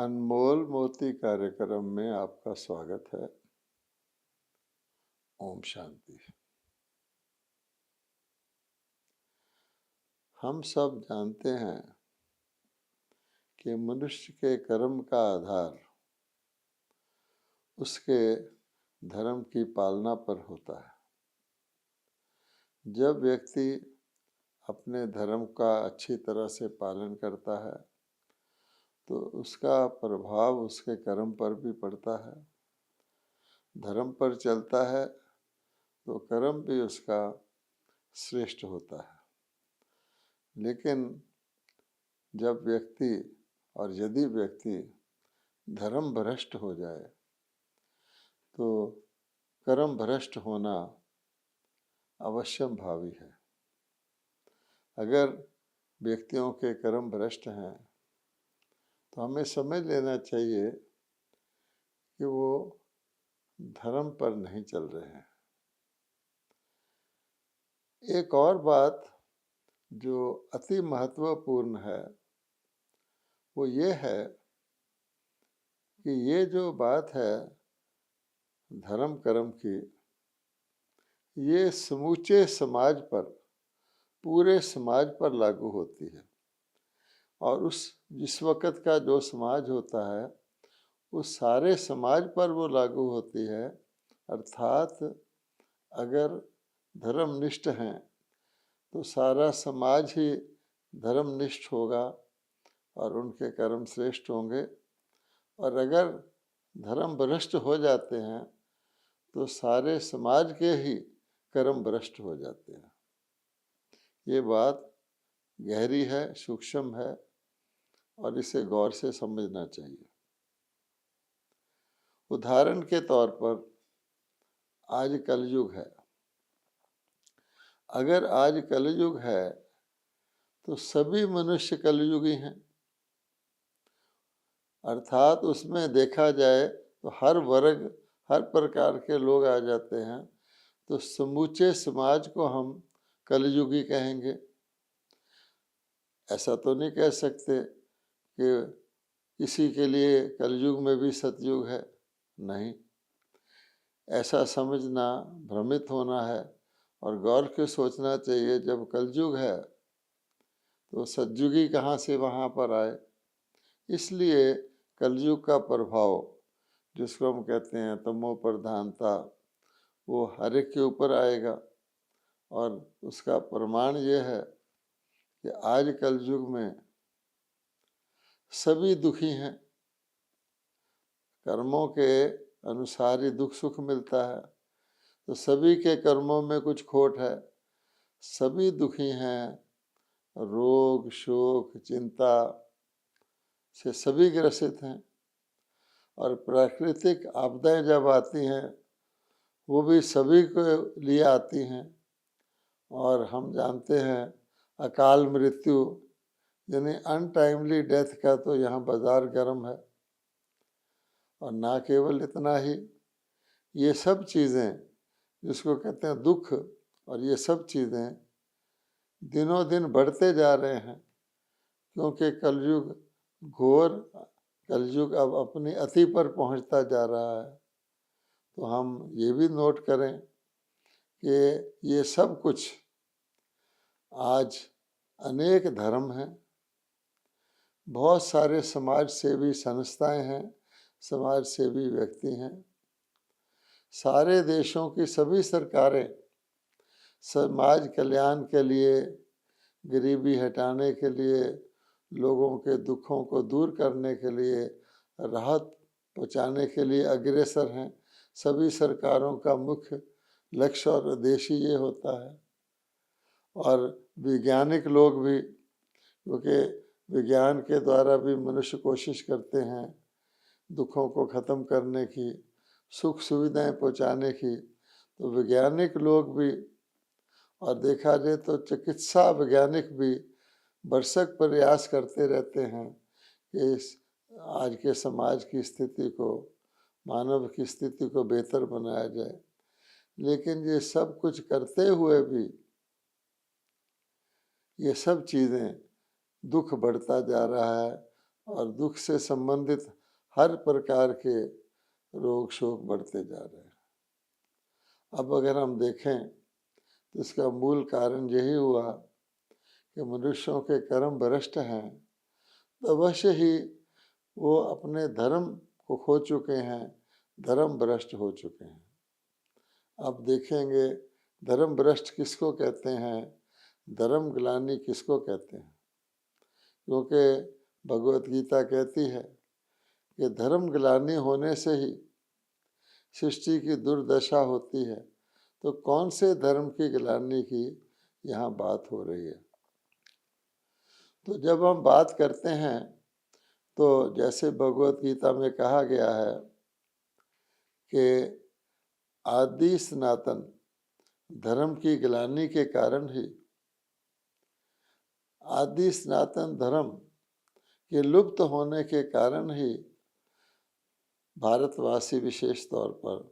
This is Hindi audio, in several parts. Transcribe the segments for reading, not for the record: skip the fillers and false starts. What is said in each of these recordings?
अनमोल मोती कार्यक्रम में आपका स्वागत है। ओम शांति। हम सब जानते हैं कि मनुष्य के कर्म का आधार उसके धर्म की पालना पर होता है। जब व्यक्ति अपने धर्म का अच्छी तरह से पालन करता है तो उसका प्रभाव उसके कर्म पर भी पड़ता है। धर्म पर चलता है तो कर्म भी उसका श्रेष्ठ होता है। लेकिन जब व्यक्ति और यदि व्यक्ति धर्म भ्रष्ट हो जाए तो कर्म भ्रष्ट होना अवश्यम भावी है। अगर व्यक्तियों के कर्म भ्रष्ट हैं तो हमें समझ लेना चाहिए कि वो धर्म पर नहीं चल रहे हैं। एक और बात जो अति महत्वपूर्ण है वो ये है कि ये जो बात है धर्म कर्म की, ये समूचे समाज पर, पूरे समाज पर लागू होती है। और जिस वक़्त का जो समाज होता है उस सारे समाज पर वो लागू होती है। अर्थात अगर धर्मनिष्ठ हैं तो सारा समाज ही धर्मनिष्ठ होगा और उनके कर्म श्रेष्ठ होंगे। और अगर धर्म भ्रष्ट हो जाते हैं तो सारे समाज के ही कर्म भ्रष्ट हो जाते हैं। ये बात गहरी है, सूक्ष्म है और इसे गौर से समझना चाहिए। उदाहरण के तौर पर आज कलयुग है। अगर आज कलयुग है तो सभी मनुष्य कलयुगी हैं। अर्थात उसमें देखा जाए तो हर वर्ग, हर प्रकार के लोग आ जाते हैं। तो समूचे समाज को हम कलयुगी कहेंगे। ऐसा तो नहीं कह सकते कि किसी के लिए कलयुग में भी सतयुग है, नहीं। ऐसा समझना भ्रमित होना है और गौर के सोचना चाहिए। जब कलयुग है तो सतयुगी कहाँ से वहाँ पर आए। इसलिए कलयुग का प्रभाव, जिसको हम कहते हैं तमो प्रधानता, वो हर एक के ऊपर आएगा। और उसका प्रमाण ये है कि आज कलयुग में सभी दुखी हैं। कर्मों के अनुसार ही दुख सुख मिलता है। तो सभी के कर्मों में कुछ खोट है, सभी दुखी हैं। रोग शोक चिंता से सभी ग्रसित हैं। और प्राकृतिक आपदाएं जब आती हैं वो भी सभी के लिए आती हैं। और हम जानते हैं अकाल मृत्यु यानी अनटाइमली डेथ का तो यहाँ बाजार गर्म है। और ना केवल इतना ही, ये सब चीज़ें जिसको कहते हैं दुख, और ये सब चीज़ें दिनों दिन बढ़ते जा रहे हैं। क्योंकि कलयुग घोर, कलयुग अब अपनी अति पर पहुंचता जा रहा है। तो हम ये भी नोट करें कि ये सब कुछ आज अनेक धर्म हैं, बहुत सारे समाज सेवी संस्थाएं हैं, समाज सेवी व्यक्ति हैं। सारे देशों की सभी सरकारें समाज कल्याण के लिए, गरीबी हटाने के लिए, लोगों के दुखों को दूर करने के लिए, राहत पहुँचाने के लिए अग्रसर हैं। सभी सरकारों का मुख्य लक्ष्य और उद्देश्य ये होता है। और वैज्ञानिक लोग भी, क्योंकि विज्ञान के द्वारा भी मनुष्य कोशिश करते हैं दुखों को ख़त्म करने की, सुख सुविधाएं पहुँचाने की। तो वैज्ञानिक लोग भी, और देखा जाए तो चिकित्सा वैज्ञानिक भी भरसक प्रयास करते रहते हैं कि इस आज के समाज की स्थिति को, मानव की स्थिति को बेहतर बनाया जाए। लेकिन ये सब कुछ करते हुए भी ये सब चीज़ें, दुख बढ़ता जा रहा है, और दुख से संबंधित हर प्रकार के रोग शोक बढ़ते जा रहे हैं। अब अगर हम देखें तो इसका मूल कारण यही हुआ कि मनुष्यों के कर्म भ्रष्ट हैं, तो अवश्य ही वो अपने धर्म को खो चुके हैं, धर्म भ्रष्ट हो चुके हैं। अब देखेंगे धर्म भ्रष्ट किसको कहते हैं, धर्म ग्लानि किसको कहते हैं, क्योंकि भगवत गीता कहती है कि धर्म ग्लानि होने से ही सृष्टि की दुर्दशा होती है। तो कौन से धर्म की ग्लानि की यहाँ बात हो रही है? तो जब हम बात करते हैं तो जैसे भगवत गीता में कहा गया है कि आदि सनातन धर्म की ग्लानि के कारण ही, आदि सनातन धर्म के लुप्त होने के कारण ही भारतवासी विशेष तौर पर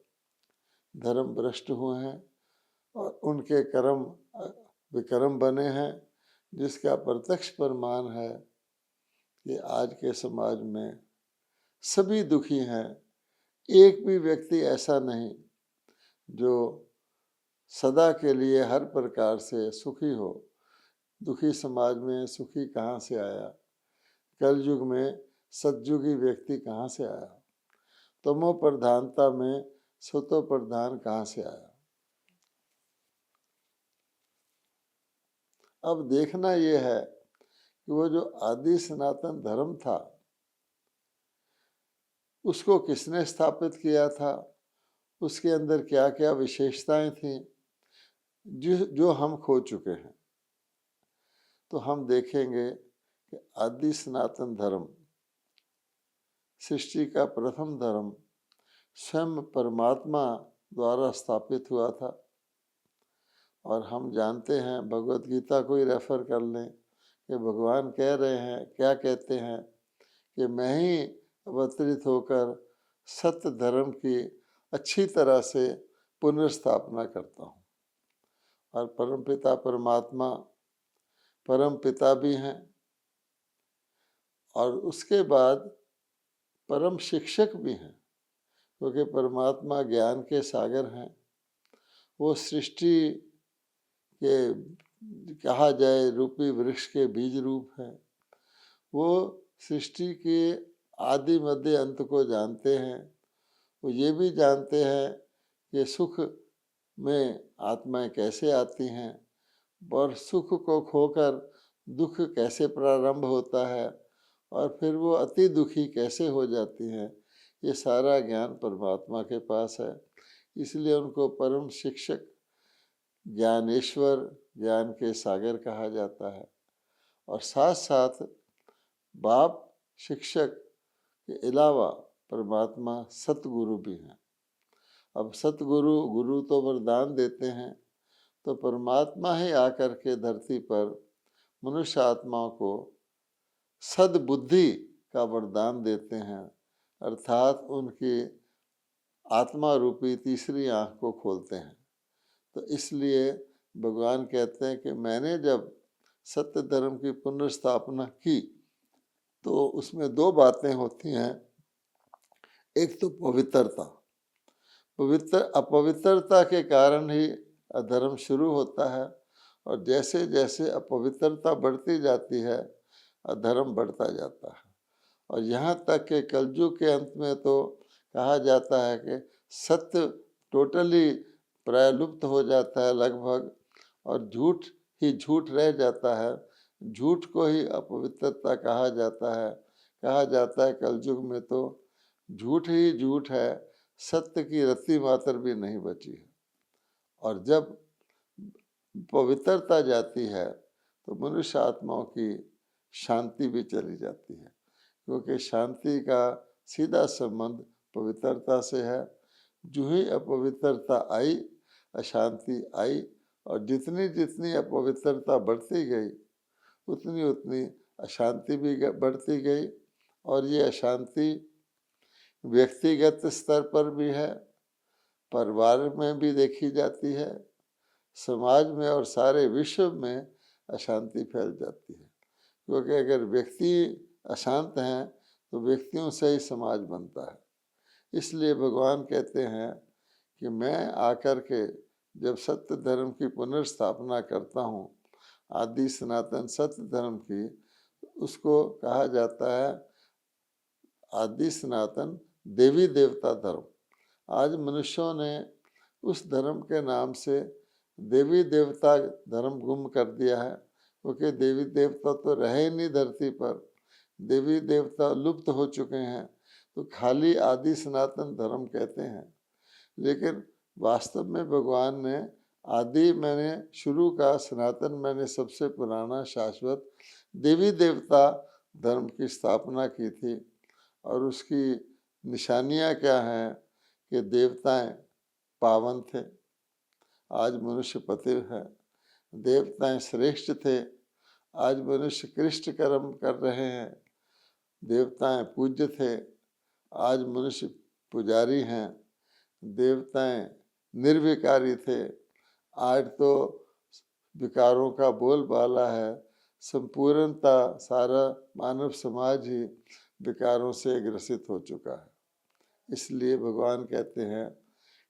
धर्म भ्रष्ट हुए हैं और उनके कर्म विकर्म बने हैं, जिसका प्रत्यक्ष प्रमाण है कि आज के समाज में सभी दुखी हैं। एक भी व्यक्ति ऐसा नहीं जो सदा के लिए हर प्रकार से सुखी हो। दुखी समाज में सुखी कहाँ से आया? कलयुग में सतयुगी व्यक्ति कहाँ से आया? तमो प्रधानता में सतो प्रधान कहाँ से आया? अब देखना यह है कि वो जो आदि सनातन धर्म था उसको किसने स्थापित किया था, उसके अंदर क्या क्या विशेषताएं थीं जो हम खो चुके हैं। तो हम देखेंगे कि आदि सनातन धर्म सृष्टि का प्रथम धर्म स्वयं परमात्मा द्वारा स्थापित हुआ था। और हम जानते हैं, भगवत गीता को ही रेफर कर लें कि भगवान कह रहे हैं, क्या कहते हैं कि मैं ही अवतरित होकर सत्य धर्म की अच्छी तरह से पुनर्स्थापना करता हूँ। और परमपिता परमात्मा परम पिता भी हैं और उसके बाद परम शिक्षक भी हैं, क्योंकि परमात्मा ज्ञान के सागर हैं। वो सृष्टि के कहा जाए रूपी वृक्ष के बीज रूप हैं। वो सृष्टि के आदि मध्य अंत को जानते हैं। वो ये भी जानते हैं कि सुख में आत्माएं कैसे आती हैं और सुख को खोकर दुख कैसे प्रारंभ होता है और फिर वो अति दुखी कैसे हो जाती हैं। ये सारा ज्ञान परमात्मा के पास है, इसलिए उनको परम शिक्षक, ज्ञानेश्वर, ज्ञान के सागर कहा जाता है। और साथ साथ बाप शिक्षक के अलावा परमात्मा सतगुरु भी हैं। अब सतगुरु, गुरु तो वरदान देते हैं, तो परमात्मा ही आकर के धरती पर मनुष्य आत्माओं को सद्बुद्धि का वरदान देते हैं, अर्थात उनकी आत्मा रूपी तीसरी आँख को खोलते हैं। तो इसलिए भगवान कहते हैं कि मैंने जब सत्य धर्म की पुनर्स्थापना की तो उसमें दो बातें होती हैं। एक तो पवित्रता, अपवित्रता के कारण ही अधर्म शुरू होता है और जैसे जैसे अपवित्रता बढ़ती जाती है अधर्म बढ़ता जाता है। और यहाँ तक कि कलयुग के अंत में तो कहा जाता है कि सत्य टोटली प्राय लुप्त हो जाता है लगभग, और झूठ ही झूठ रह जाता है। झूठ को ही अपवित्रता कहा जाता है। कहा जाता है कलयुग में तो झूठ ही झूठ है, सत्य की रत्ती मात्र भी नहीं बची है। और जब पवित्रता जाती है तो मनुष्य आत्माओं की शांति भी चली जाती है, क्योंकि शांति का सीधा संबंध पवित्रता से है। जो ही अपवित्रता आई, अशांति आई, और जितनी जितनी अपवित्रता बढ़ती गई उतनी उतनी अशांति भी बढ़ती गई। और ये अशांति व्यक्तिगत स्तर पर भी है, परिवार में भी देखी जाती है, समाज में और सारे विश्व में अशांति फैल जाती है। क्योंकि अगर व्यक्ति अशांत हैं तो व्यक्तियों से ही समाज बनता है। इसलिए भगवान कहते हैं कि मैं आकर के जब सत्य धर्म की पुनर्स्थापना करता हूँ, आदि सनातन सत्य धर्म की, उसको कहा जाता है आदि सनातन देवी देवता धर्म। आज मनुष्यों ने उस धर्म के नाम से देवी देवता धर्म गुम कर दिया है, क्योंकि देवी देवता तो रहे ही नहीं धरती पर, देवी देवता लुप्त हो चुके हैं, तो खाली आदि सनातन धर्म कहते हैं। लेकिन वास्तव में भगवान ने आदि मैंने शुरू का, सनातन मैंने सबसे पुराना शाश्वत देवी देवता धर्म की स्थापना की थी। और उसकी निशानियां क्या हैं कि देवताएं पावन थे, आज मनुष्य पतित है। देवताएं श्रेष्ठ थे, आज मनुष्य कृष्ण कर्म कर रहे हैं। देवताएं पूज्य थे, आज मनुष्य पुजारी हैं। देवताएं निर्विकारी थे, आज तो विकारों का बोलबाला है। संपूर्णता सारा मानव समाज ही विकारों से ग्रसित हो चुका है। इसलिए भगवान कहते हैं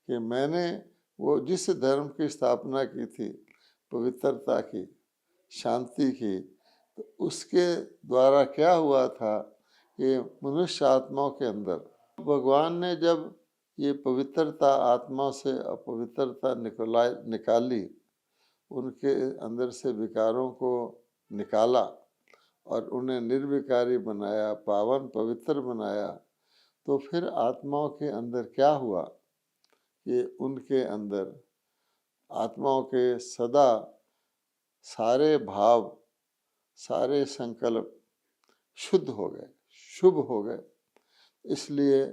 कि मैंने वो जिस धर्म की स्थापना की थी, पवित्रता की, शांति की, तो उसके द्वारा क्या हुआ था कि मनुष्य आत्माओं के अंदर भगवान ने जब ये पवित्रता आत्मा से अपवित्रता निकाली, उनके अंदर से विकारों को निकाला और उन्हें निर्विकारी बनाया, पावन पवित्र बनाया, तो फिर आत्माओं के अंदर क्या हुआ कि उनके अंदर आत्माओं के सदा सारे भाव, सारे संकल्प शुद्ध हो गए, शुभ हो गए। इसलिए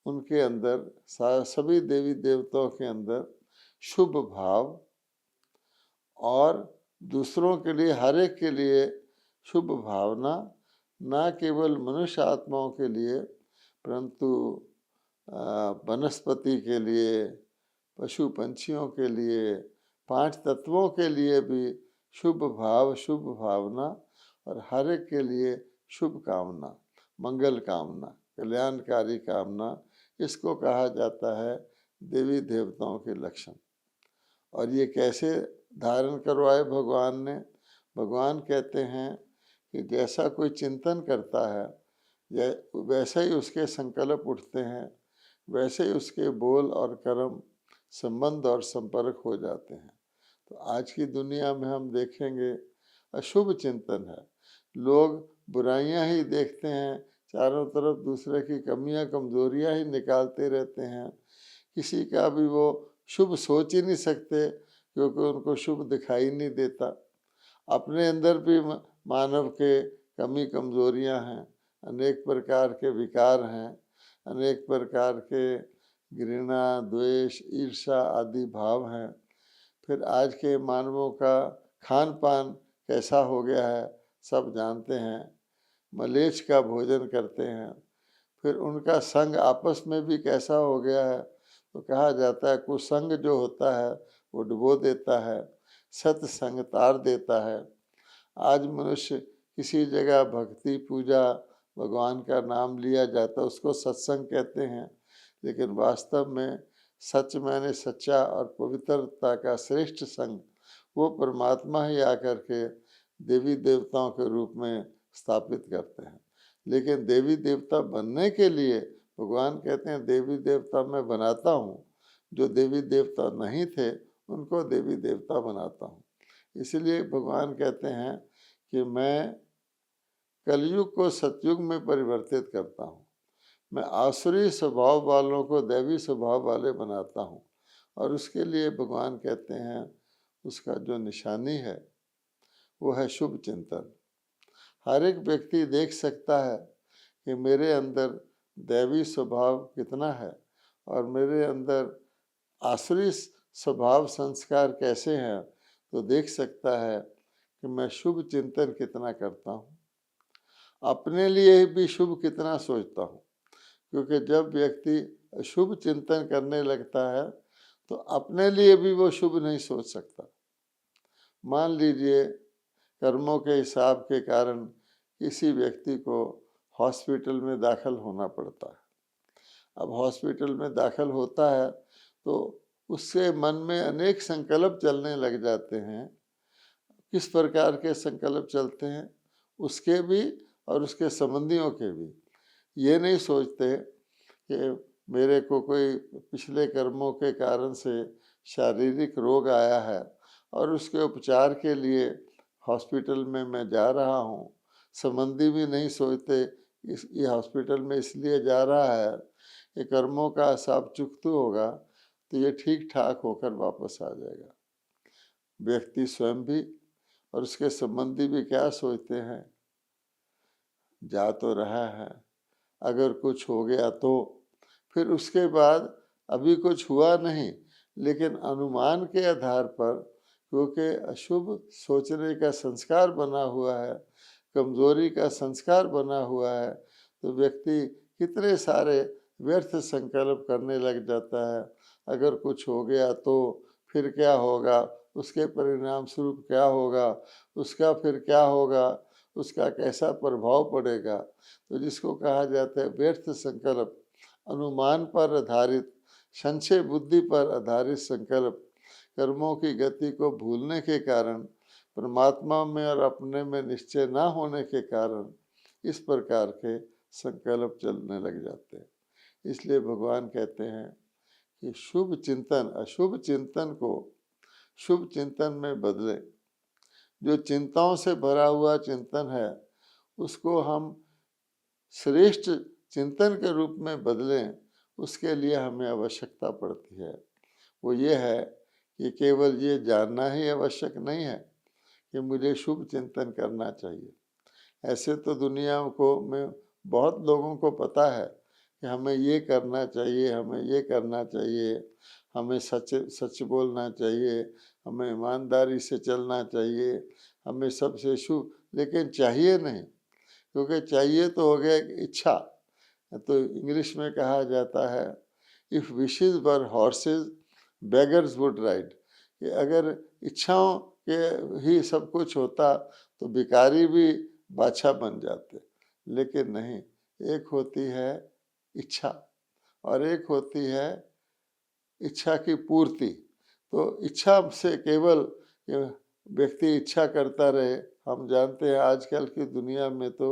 उनके अंदर सभी देवी देवताओं के अंदर शुभ भाव और दूसरों के लिए, हर एक के लिए शुभ भावना, न केवल मनुष्य आत्माओं के लिए परंतु वनस्पति के लिए, पशु पंछियों के लिए, 5 तत्वों के लिए भी शुभ भाव, शुभ भावना और हर एक के लिए शुभ कामना, मंगल कामना, कल्याणकारी कामना, इसको कहा जाता है देवी देवताओं के लक्षण। और ये कैसे धारण करवाए भगवान ने? भगवान कहते हैं कि जैसा कोई चिंतन करता है, वैसे ही उसके संकल्प उठते हैं, वैसे ही उसके बोल और कर्म, संबंध और संपर्क हो जाते हैं। तो आज की दुनिया में हम देखेंगे अशुभ चिंतन है, लोग बुराइयां ही देखते हैं, चारों तरफ दूसरे की कमियां कमजोरियां ही निकालते रहते हैं, किसी का भी वो शुभ सोच ही नहीं सकते, क्योंकि उनको शुभ दिखाई नहीं देता। अपने अंदर भी मानव के कमी कमजोरियां हैं, अनेक प्रकार के विकार हैं, अनेक प्रकार के घृणा, द्वेष, ईर्ष्या आदि भाव हैं। फिर आज के मानवों का खान पान कैसा हो गया है सब जानते हैं, मलेच्छ का भोजन करते हैं। फिर उनका संग आपस में भी कैसा हो गया है, तो कहा जाता है कुसंग जो होता है वो डुबो देता है, सत्संग तार देता है। आज मनुष्य किसी जगह भक्ति पूजा भगवान का नाम लिया जाता है, उसको सत्संग कहते हैं, लेकिन वास्तव में सच माने सच्चा और पवित्रता का श्रेष्ठ संग वो परमात्मा ही आकर के देवी देवताओं के रूप में स्थापित करते हैं। लेकिन देवी देवता बनने के लिए भगवान कहते हैं देवी देवता मैं बनाता हूँ, जो देवी देवता नहीं थे उनको देवी देवता बनाता हूँ। इसलिए भगवान कहते हैं कि मैं कलयुग को सतयुग में परिवर्तित करता हूँ, मैं आसुरी स्वभाव वालों को दैवी स्वभाव वाले बनाता हूँ। और उसके लिए भगवान कहते हैं उसका जो निशानी है वो है शुभ चिंतन। हर एक व्यक्ति देख सकता है कि मेरे अंदर दैवी स्वभाव कितना है और मेरे अंदर आसुरी स्वभाव संस्कार कैसे हैं, तो देख सकता है कि मैं शुभ चिंतन कितना करता हूँ, अपने लिए भी शुभ कितना सोचता हूँ। क्योंकि जब व्यक्ति शुभ चिंतन करने लगता है तो अपने लिए भी वो शुभ नहीं सोच सकता। मान लीजिए कर्मों के हिसाब के कारण किसी व्यक्ति को हॉस्पिटल में दाखिल होना पड़ता है। अब हॉस्पिटल में दाखिल होता है तो उसके मन में अनेक संकल्प चलने लग जाते हैं। किस प्रकार के संकल्प चलते हैं? उसके भी और उसके संबंधियों के भी। ये नहीं सोचते कि मेरे को कोई पिछले कर्मों के कारण से शारीरिक रोग आया है और उसके उपचार के लिए हॉस्पिटल में मैं जा रहा हूँ। संबंधी भी नहीं सोचते ये हॉस्पिटल में इसलिए जा रहा है कि कर्मों का हिसाब चुकता होगा तो ये ठीक ठाक होकर वापस आ जाएगा। व्यक्ति स्वयं भी और उसके संबंधी भी क्या सोचते हैं? जा तो रहा है, अगर कुछ हो गया तो फिर उसके बाद अभी कुछ हुआ नहीं, लेकिन अनुमान के आधार पर, क्योंकि अशुभ सोचने का संस्कार बना हुआ है, कमजोरी का संस्कार बना हुआ है, तो व्यक्ति कितने सारे व्यर्थ संकल्प करने लग जाता है। अगर कुछ हो गया तो फिर क्या होगा, उसके परिणाम स्वरूप क्या होगा, उसका फिर क्या होगा, उसका कैसा प्रभाव पड़ेगा। तो जिसको कहा जाता है व्यर्थ संकल्प, अनुमान पर आधारित, संशय बुद्धि पर आधारित संकल्प, कर्मों की गति को भूलने के कारण, परमात्मा में और अपने में निश्चय ना होने के कारण इस प्रकार के संकल्प चलने लग जाते हैं। इसलिए भगवान कहते हैं कि शुभ चिंतन अशुभ चिंतन को शुभ चिंतन में बदले। जो चिंताओं से भरा हुआ चिंतन है उसको हम श्रेष्ठ चिंतन के रूप में बदलें, उसके लिए हमें आवश्यकता पड़ती है। वो ये है कि केवल ये जानना ही आवश्यक नहीं है कि मुझे शुभ चिंतन करना चाहिए। ऐसे तो दुनिया को में बहुत लोगों को पता है कि हमें ये करना चाहिए, हमें ये करना चाहिए, हमें सच सच बोलना चाहिए, हमें ईमानदारी से चलना चाहिए, हमें सबसे शुभ, लेकिन चाहिए नहीं। क्योंकि चाहिए तो हो गया इच्छा। तो इंग्लिश में कहा जाता है if wishes were horses beggars would ride, कि अगर इच्छाओं के ही सब कुछ होता तो भिखारी भी बादशाह बन जाते। लेकिन नहीं, एक होती है इच्छा और एक होती है इच्छा की पूर्ति। तो इच्छा से केवल व्यक्ति इच्छा करता रहे। हम जानते हैं आजकल की दुनिया में तो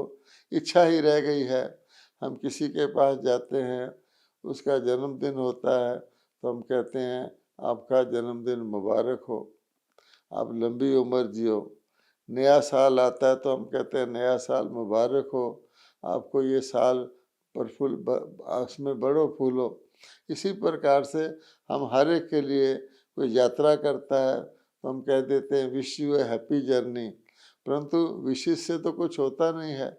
इच्छा ही रह गई है। हम किसी के पास जाते हैं, उसका जन्मदिन होता है तो हम कहते हैं आपका जन्मदिन मुबारक हो, आप लंबी उम्र जियो। नया साल आता है तो हम कहते हैं नया साल मुबारक हो, आपको ये साल प्रफुल्ल उसमें बड़ो फूलो। इसी प्रकार से हम हर एक के लिए, कोई यात्रा करता है तो हम कह देते हैं wish U A happy journey. परंतु विशेष से तो कुछ होता नहीं है,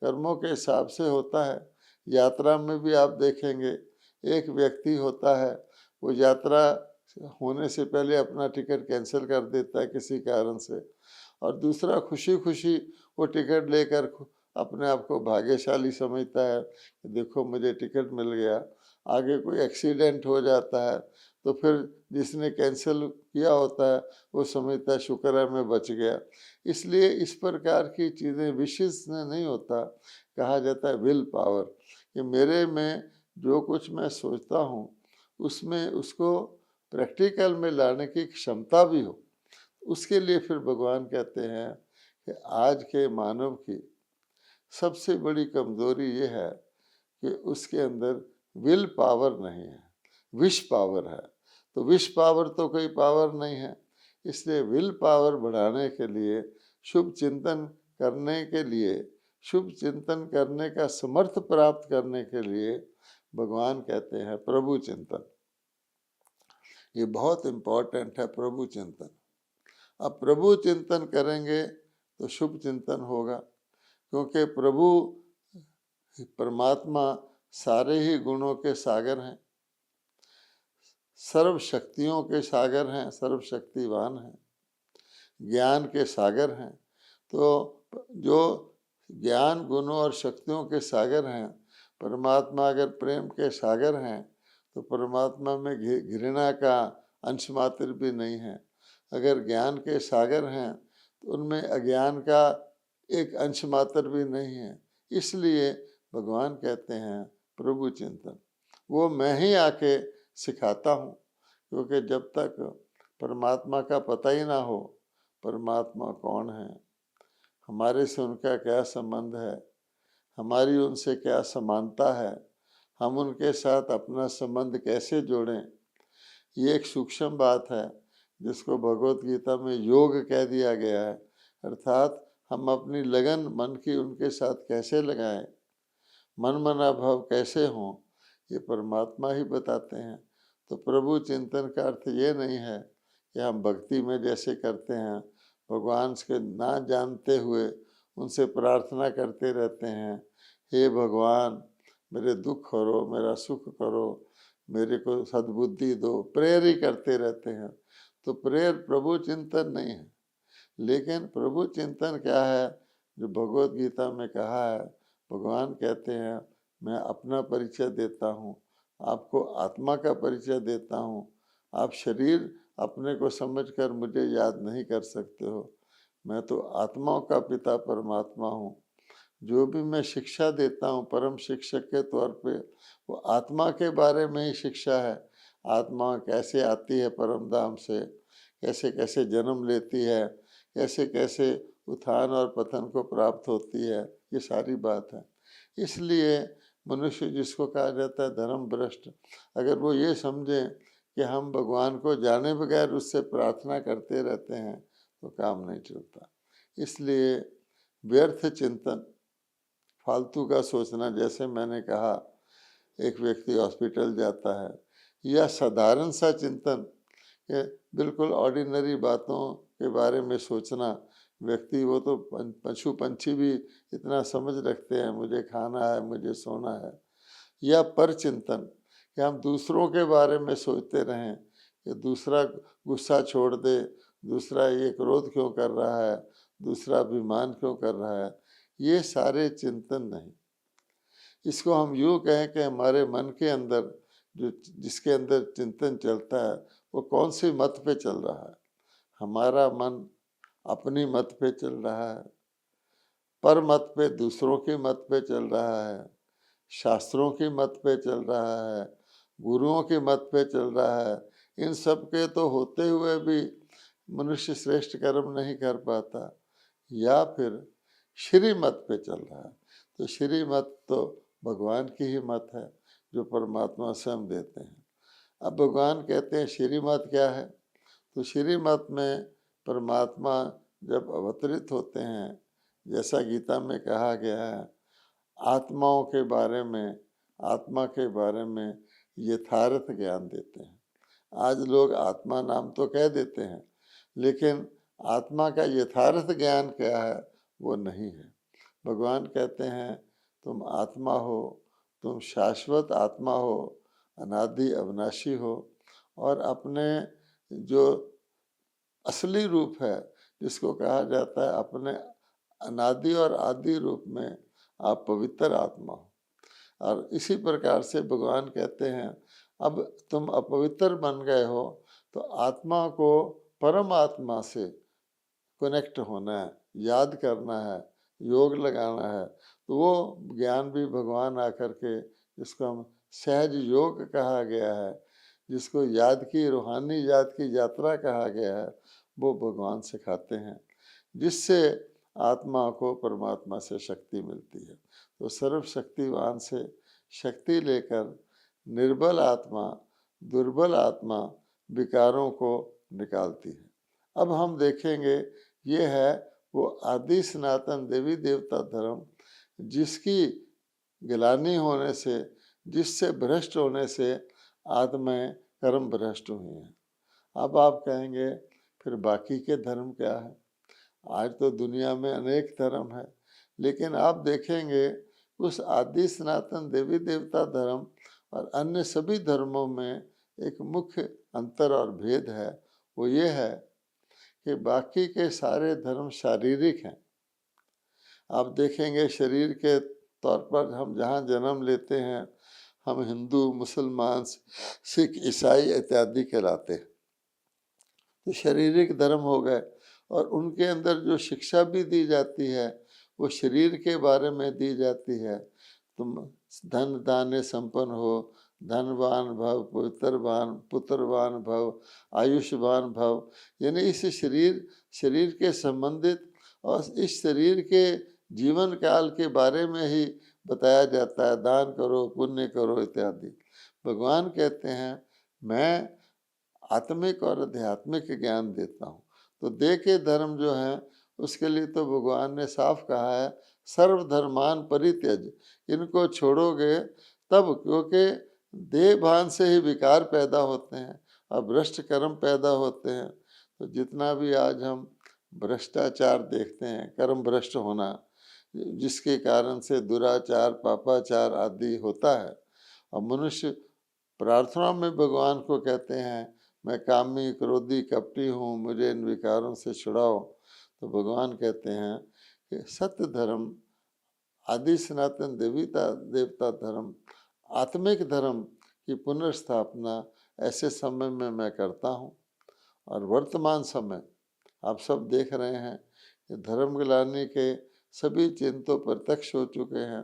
कर्मों के हिसाब से होता है। यात्रा में भी आप देखेंगे एक व्यक्ति होता है, वो यात्रा होने से पहले अपना टिकट कैंसिल कर देता है किसी कारण से, और दूसरा खुशी खुशी वो टिकट लेकर अपने आप को भाग्यशाली समझता है कि देखो मुझे टिकट मिल गया। आगे कोई एक्सीडेंट हो जाता है तो फिर जिसने कैंसिल किया होता है वो समझता है शुक्र है मैं बच गया। इसलिए इस प्रकार की चीज़ें विशेष नहीं होता, कहा जाता है विल पावर, कि मेरे में जो कुछ मैं सोचता हूँ उसमें उसको प्रैक्टिकल में लाने की क्षमता भी हो। उसके लिए फिर भगवान कहते हैं कि आज के मानव की सबसे बड़ी कमजोरी ये है कि उसके अंदर विल पावर नहीं है, विश पावर है। तो विश पावर तो कोई पावर नहीं है। इसलिए विल पावर बढ़ाने के लिए, शुभ चिंतन करने के लिए, शुभ चिंतन करने का समर्थ प्राप्त करने के लिए भगवान कहते हैं प्रभु चिंतन। ये बहुत इम्पोर्टेंट है प्रभु चिंतन। अब प्रभु चिंतन करेंगे तो शुभ चिंतन होगा, क्योंकि प्रभु परमात्मा सारे ही गुणों के सागर हैं, सर्व शक्तियों के सागर हैं, सर्वशक्तिवान हैं, ज्ञान के सागर हैं। तो जो ज्ञान गुणों और शक्तियों के सागर हैं, परमात्मा अगर प्रेम के सागर हैं तो परमात्मा में घृणा का अंश मात्र भी नहीं है। अगर ज्ञान के सागर हैं तो उनमें अज्ञान का एक अंश मात्र भी नहीं है। इसलिए भगवान कहते हैं प्रभु चिंतन, वो मैं ही आके सिखाता हूँ, क्योंकि जब तक परमात्मा का पता ही ना हो, परमात्मा कौन है, हमारे से उनका क्या संबंध है, हमारी उनसे क्या समानता है, हम उनके साथ अपना संबंध कैसे जोड़ें, ये एक सूक्ष्म बात है जिसको भगवत गीता में योग कह दिया गया है। अर्थात हम अपनी लगन मन की उनके साथ कैसे लगाएं, मन मना भाव कैसे हों, ये परमात्मा ही बताते हैं। तो प्रभु चिंतन का अर्थ ये नहीं है कि हम भक्ति में जैसे करते हैं, भगवान के ना जानते हुए उनसे प्रार्थना करते रहते हैं, हे भगवान मेरे दुख करो, मेरा सुख करो, मेरे को सद्बुद्धि दो, प्रेयर ही करते रहते हैं। तो प्रेयर प्रभु चिंतन नहीं है। लेकिन प्रभु चिंतन क्या है, जो भगवत गीता में कहा है, भगवान कहते हैं मैं अपना परिचय देता हूँ, आपको आत्मा का परिचय देता हूँ, आप शरीर अपने को समझकर मुझे याद नहीं कर सकते हो, मैं तो आत्माओं का पिता परमात्मा हूँ। जो भी मैं शिक्षा देता हूँ परम शिक्षक के तौर पे, वो आत्मा के बारे में ही शिक्षा है। आत्मा कैसे आती है परम धाम से, कैसे कैसे जन्म लेती है, कैसे कैसे उत्थान और पतन को प्राप्त होती है, ये सारी बात है। इसलिए मनुष्य जिसको कहा जाता है धर्म भ्रष्ट, अगर वो ये समझे कि हम भगवान को जाने बगैर उससे प्रार्थना करते रहते हैं तो काम नहीं चलता। इसलिए व्यर्थ चिंतन, फालतू का सोचना, जैसे मैंने कहा एक व्यक्ति हॉस्पिटल जाता है, या साधारण सा चिंतन, ये बिल्कुल ऑर्डिनरी बातों के बारे में सोचना, व्यक्ति वो तो पशु पंछी भी इतना समझ रखते हैं, मुझे खाना है, मुझे सोना है। या पर चिंतन, कि हम दूसरों के बारे में सोचते रहें कि दूसरा गुस्सा छोड़ दे, दूसरा ये क्रोध क्यों कर रहा है, दूसरा अभिमान क्यों कर रहा है, ये सारे चिंतन नहीं। इसको हम यूँ कहें कि हमारे मन के अंदर जो जिसके अंदर चिंतन चलता है वो कौन सी मत पे चल रहा है। हमारा मन अपनी मत पे चल रहा है, पर मत पे, दूसरों की मत पे चल रहा है, शास्त्रों की मत पे चल रहा है, गुरुओं की मत पे चल रहा है। इन सब के तो होते हुए भी मनुष्य श्रेष्ठ कर्म नहीं कर पाता। या फिर श्री मत पे चल रहा है। तो श्री मत तो भगवान की ही मत है जो परमात्मा स्वयं देते हैं। अब भगवान कहते हैं श्री मत क्या है, तो श्री मत में परमात्मा जब अवतरित होते हैं, जैसा गीता में कहा गया है, आत्माओं के बारे में, आत्मा के बारे में यथार्थ ज्ञान देते हैं। आज लोग आत्मा नाम तो कह देते हैं, लेकिन आत्मा का यथार्थ ज्ञान क्या है वो नहीं है। भगवान कहते हैं तुम आत्मा हो, तुम शाश्वत आत्मा हो, अनादि अविनाशी हो, और अपने जो असली रूप है, जिसको कहा जाता है अपने अनादि और आदि रूप में आप पवित्र आत्मा हो। और इसी प्रकार से भगवान कहते हैं अब तुम अपवित्र बन गए हो, तो आत्मा को परम आत्मा से कनेक्ट होना है, याद करना है, योग लगाना है। तो वो ज्ञान भी भगवान आकर के, जिसको हम सहज योग कहा गया है, जिसको याद की, रूहानी याद की यात्रा कहा गया है, वो भगवान सिखाते हैं, जिससे आत्मा को परमात्मा से शक्ति मिलती है। तो सर्वशक्तिवान से शक्ति लेकर निर्बल आत्मा, दुर्बल आत्मा विकारों को निकालती है। अब हम देखेंगे ये है वो आदि सनातन देवी देवता धर्म, जिसकी गिलानी होने से, जिससे भ्रष्ट होने से आत्माएं कर्म भ्रष्ट हुई हैं। अब आप कहेंगे फिर बाकी के धर्म क्या है। आज तो दुनिया में अनेक धर्म है, लेकिन आप देखेंगे उस आदि सनातन देवी देवता धर्म और अन्य सभी धर्मों में एक मुख्य अंतर और भेद है। वो ये है कि बाकी के सारे धर्म शारीरिक हैं। आप देखेंगे शरीर के तौर पर हम जहाँ जन्म लेते हैं, हम हिंदू, मुसलमान, सिख, ईसाई इत्यादि कहलाते हैं। तो शारीरिक धर्म हो गए, और उनके अंदर जो शिक्षा भी दी जाती है वो शरीर के बारे में दी जाती है। तुम धन धान्य संपन्न हो, धनवान भव, पुत्रवान भव, आयुष्मान भव, यानी इस शरीर के संबंधित और इस शरीर के जीवन काल के बारे में ही बताया जाता है। दान करो, पुण्य करो इत्यादि। भगवान कहते हैं मैं आत्मिक और आध्यात्मिक ज्ञान देता हूँ। तो देह के धर्म जो है उसके लिए तो भगवान ने साफ कहा है सर्वधर्मान परित्यज, इनको छोड़ोगे तब, क्योंकि देह भान से ही विकार पैदा होते हैं और भ्रष्ट कर्म पैदा होते हैं। तो जितना भी आज हम भ्रष्टाचार देखते हैं, कर्म भ्रष्ट होना, जिसके कारण से दुराचार पापाचार आदि होता है, और मनुष्य प्रार्थना में भगवान को कहते हैं मैं कामी क्रोधी कपटी हूँ, मुझे इन विकारों से छुड़ाओ। तो भगवान कहते हैं कि सत्य धर्म, आदि सनातन देवता धर्म, आत्मिक धर्म की पुनर्स्थापना ऐसे समय में मैं करता हूँ। और वर्तमान समय आप सब देख रहे हैं कि धर्म गिलाने के सभी चिन्ह तो प्रत्यक्ष हो चुके हैं,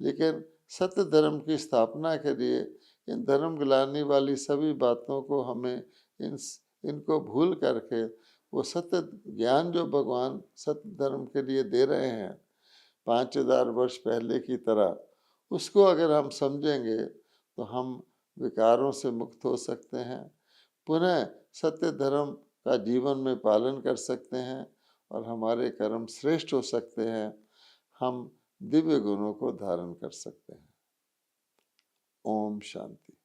लेकिन सत्य धर्म की स्थापना के लिए इन धर्म गिलाने वाली सभी बातों को हमें इनको भूल करके वो सत्य ज्ञान जो भगवान सत्य धर्म के लिए दे रहे हैं 5000 वर्ष पहले की तरह, उसको अगर हम समझेंगे तो हम विकारों से मुक्त हो सकते हैं, पुनः सत्य धर्म का जीवन में पालन कर सकते हैं और हमारे कर्म श्रेष्ठ हो सकते हैं। हम दिव्य गुणों को धारण कर सकते हैं। ओम शांति।